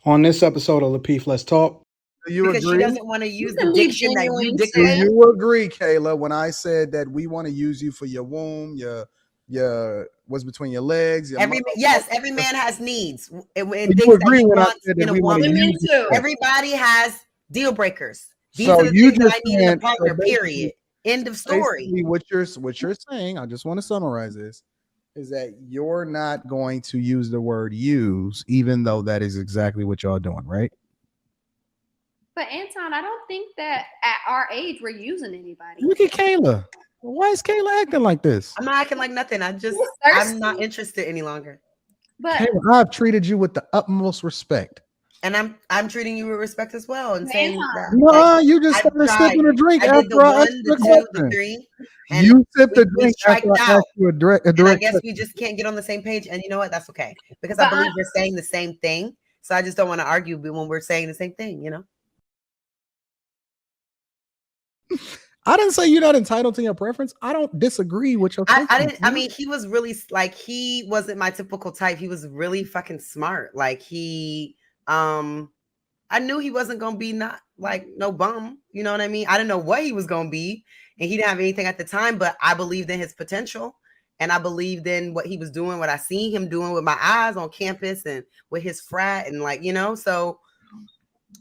On this episode of Lapeef, Let's Talk. Do you Because agree? she doesn't want to use the can be diction that you genuine, Do dictate. you agree, Kayla, when I said that we want to use you for your womb, your what's between your legs? Every man has needs and you things that agree he when I wants said that in a we want to woman. Women use you? too. Everybody has deal breakers. These So are the you things that just I need in a saying- partner. so basically- Period. End of story. Basically, what you're saying, I just want to summarize this, is that you're not going to use the word use, even though that is exactly what y'all doing, right? But Anton, I don't think that at our age we're using anybody. Look at Kayla. Why is Kayla acting like this? I'm not acting like nothing. I'm thirsty. not interested any longer. But Kayla, I've treated you with the utmost respect. And I'm treating you with respect as well and saying that. No, you just I've started tried. sipping a drink I did the after I one, asked you the a two, the question. three. And You sipped a we drink after striked I out. asked you a direct and I question. guess we just can't get on the same page. And you know what? That's okay. Because But I believe we're saying the same thing. So I just don't want to argue when we're saying the same thing, you know? I didn't say you're not entitled to your preference. I don't disagree with your I thinking. didn't. I mean, he was really like he wasn't my typical type. He was really fucking smart. Like I knew he wasn't gonna be not like no bum. You know what I mean? I didn't know what he was gonna be, and he didn't have anything at the time. But I believed in his potential, and I believed in what he was doing, what I seen him doing with my eyes on campus and with his frat, and like so.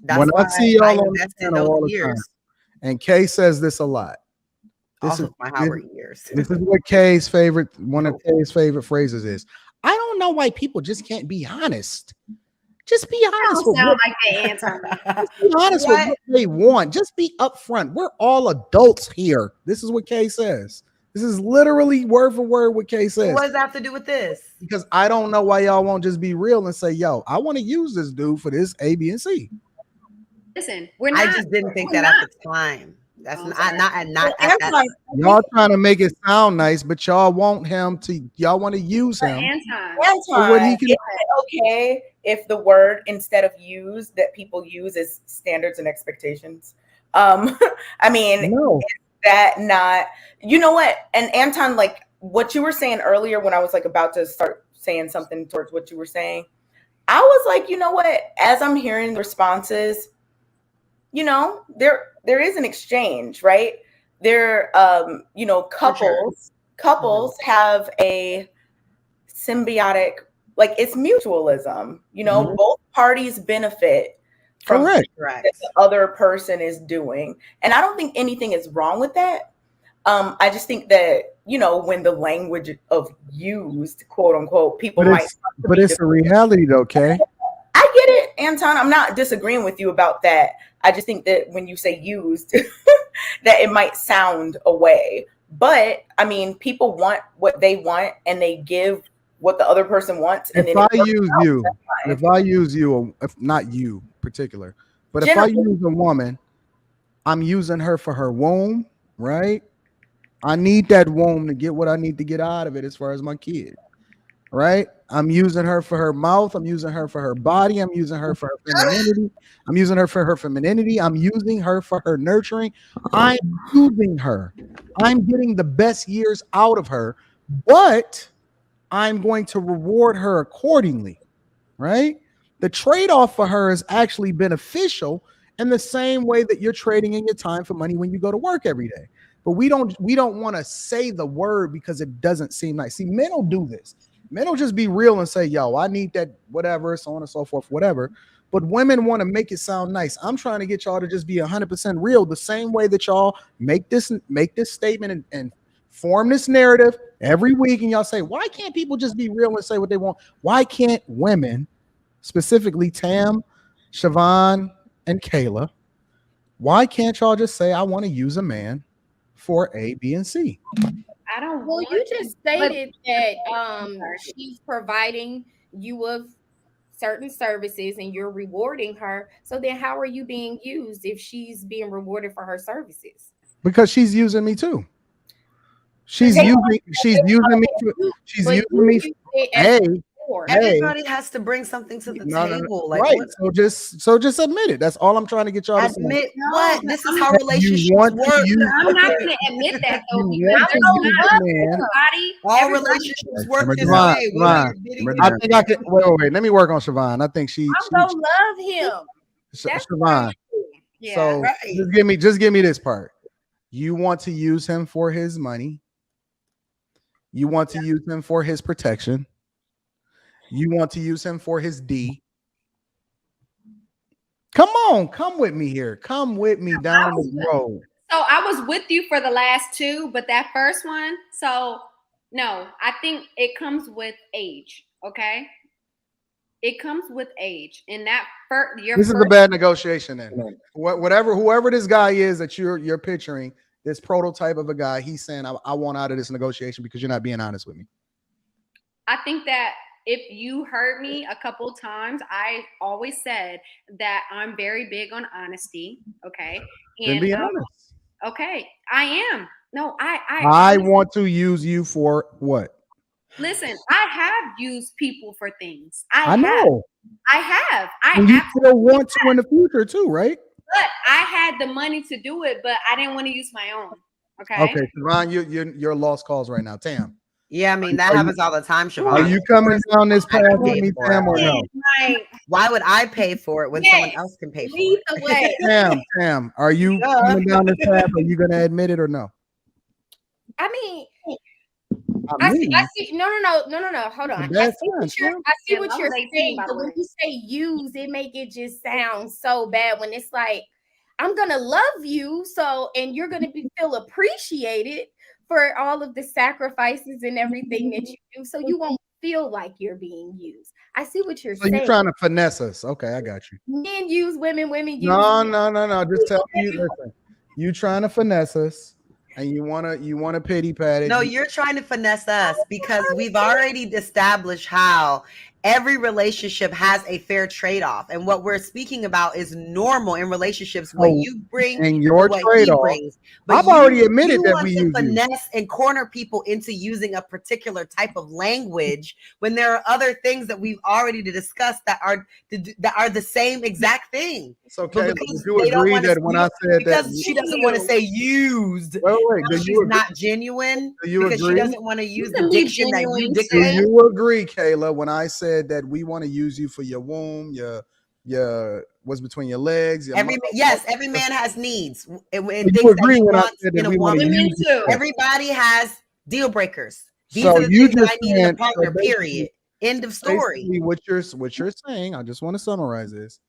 That's When why I see y'all on invested in channel all those the time, years. and Kay says this a lot. This Also is my Howard years. This is what Kay's favorite, one of Kay's favorite phrases is. I don't know why people just can't be honest. Just be honest with sound what, like that, Anton. just be honest with what they want. Just be upfront. We're all adults here. This is what Kay says. This is literally word for word what Kay says. What does that have to do with this? Because I don't know why y'all won't just be real and say, yo, I want to use this dude for this A, B, and C. Listen, we're not. I just didn't think that at the time. That's not at that. Y'all trying to make it sound nice, but y'all want him to. Y'all want to use him. Anton, for what he can. Is it okay if the word instead of use that people use is standards and expectations? I mean, No. is that not? You know what? And Anton, like what you were saying earlier, when I was like about to start saying something towards what you were saying, I was like, you know what? As I'm hearing responses, there is an exchange, right? There, couples have a symbiotic, like it's mutualism, both parties benefit from Correct. what the other person is doing. And I don't think anything is wrong with that. I just think that, when the language of used, quote unquote, people But it's a reality though, Kay. I get it, Anton. I'm not disagreeing with you about that. I just think that when you say used, that it might sound a way. But I mean, people want what they want and they give what the other person wants. And If then I use you, if not you particular, but if I use a woman, I'm using her for her womb, right? I need that womb to get what I need to get out of it as far as my kid, right? I'm using her for her mouth. I'm using her for her body. I'm using her for her femininity. I'm using her for her nurturing. I'm using her. I'm getting the best years out of her, but I'm going to reward her accordingly, right? The trade-off for her is actually beneficial in the same way that you're trading in your time for money when you go to work every day. But we don't want to say the word because it doesn't seem nice. See, men will do this. Men will just be real and say, yo, I need that, whatever, so on and so forth, whatever. But women want to make it sound nice. I'm trying to get y'all to just be 100% real, the same way that y'all make this statement and form this narrative every week. And y'all say, why can't people just be real and say what they want? Why can't women, specifically Tam, Siobhan, and Kayla, why can't y'all just say, I want to use a man for A, B, and C? I don't. Well, you just stated that she's providing you with certain services and you're rewarding her. So then how are you being used if she's being rewarded for her services? Because she's using me too. She's using me. A, Everybody has to bring something to the table. Like, right. what? So just admit it. That's all I'm trying to get y'all to admit. say. What? This is how relationships work. I'm not going to admit that though, because all relationships work this way. I think I can. Wait. Let me work on Siobhan. I think I'm gonna love him. Siobhan. Yeah, so just give me this part. You want to use him for his money. You want to use him for his protection. You want to use him for his D. Come on, come with me here. Come with me down the road. So I was with you for the last two, but that first one, so no, I think it comes with age. Okay. It comes with age. And that this is a bad negotiation then. Whoever this guy is that you're picturing, this prototype of a guy, he's saying, I want out of this negotiation because you're not being honest with me. I think that if you heard me a couple times, I always said that I'm very big on honesty. Okay. Then be honest. Okay. I am. No, I want to use you for what? Listen, I have used people for things. I know. I have. And you still want to in the future too, right? But I had the money to do it, but I didn't want to use my own. Okay. Okay, Siobhan, you're lost cause right now. Tam. Yeah, I mean that happens all the time, Siobhan. Are you coming down this path with me, Tam, or no? Why would I pay for it when someone else can pay for it? Tam, are you coming down this path? Are you gonna admit it or no? I mean, I see. No. Hold on. I see what you're saying. But when you say use, it make it just sound so bad. When it's like, I'm gonna love you, and you're gonna feel appreciated for all of the sacrifices and everything that you do, so you won't feel like you're being used. I see what you're saying. So you're trying to finesse us. Okay, I got you. Men use women use. No. Just tell me. Listen, you trying to finesse us. And you wanna pity pat it. No, you're trying to finesse us because we've already established how every relationship has a fair trade-off. And what we're speaking about is normal in relationships. What you bring and your trade-off. I've already admitted that we use finesse and corner people into using a particular type of language when there are other things that we've already discussed that are the same exact thing. So okay, you agree that when I said that she doesn't want to say used, she's not genuine because she doesn't want to use the diction that you dictate. Do you agree, Kayla, when I said that we want to use you for your womb, your what's between your legs? Every man has needs. And you agree when I said that we want to use you? Everybody has deal breakers. These so are the you things just that I need in a partner, period. End of story. What you're saying, I just want to summarize this,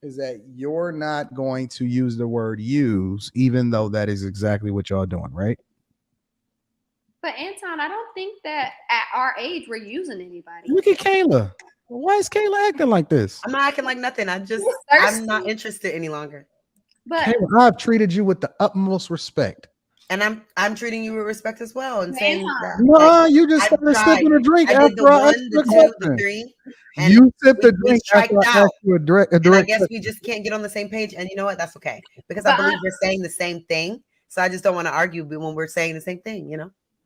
is that you're not going to use the word use, even though that is exactly what y'all doing, right? But Anton, I don't think that at our age we're using anybody. Look at Kayla. Why is Kayla acting like this? I'm not acting like nothing. I'm not interested any longer. But Kayla, I've treated you with the utmost respect. And I'm treating you with respect as well. And saying that, no, you just started sipping a drink after I asked the question. The 3. You sipped a drink after I asked you a direct and I guess we just can't get on the same page. And you know what? That's okay. Because I believe we're saying the same thing. So I just don't want to argue when we're saying the same thing, you know?